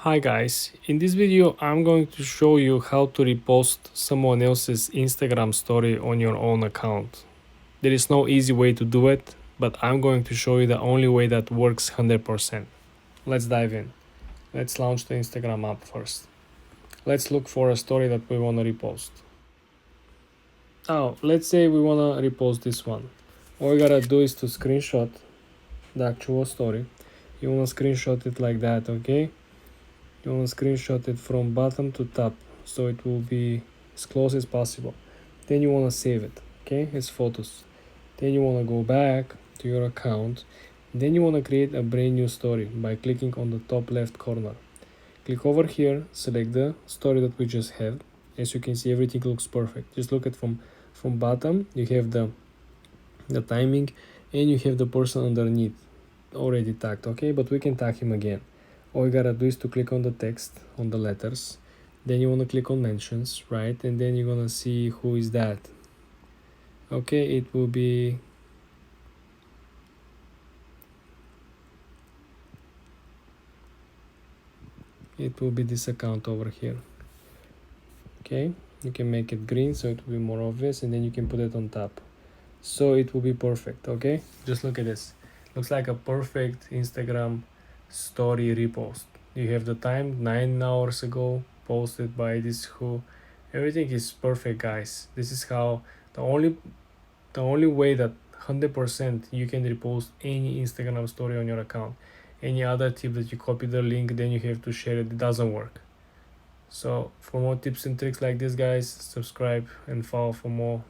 Hi guys, in this video I'm going to show you how to repost someone else's Instagram story on your own account. There is no easy way to do it, but I'm going to show you the only way that works 100%. Let's dive in. Let's launch the Instagram app first. Let's look for a story that we want to repost. Now, let's say we want to repost this one. All you gotta do is to screenshot the actual story. You want to screenshot it like that, okay? You want to screenshot it from bottom to top so it will be as close as possible. Then you want to save it, okay? It's photos. Then you want to go back to your account. Then you want to create a brand new story by clicking on the top left corner. Click over here, select the story that we just have. As you can see, everything looks perfect. Just look at from bottom, you have the timing and you have the person underneath already tagged, okay? But we can tag him again. All you gotta do is to click on the text, on the letters. Then you want to click on mentions, right? And then you're gonna see who is that. Okay, it will be this account over here. Okay, you can make it green so it will be more obvious, and then you can put it on top so it will be perfect. Okay, just look at this. Looks like a perfect Instagram story repost. You have the time 9 hours ago, posted by this who. Everything is perfect, guys. This is how the only way that 100% you can repost any Instagram story on your account. Any other tip that you copy the link, then you have to share it, it doesn't work. So for more tips and tricks like this, guys, subscribe and follow for more.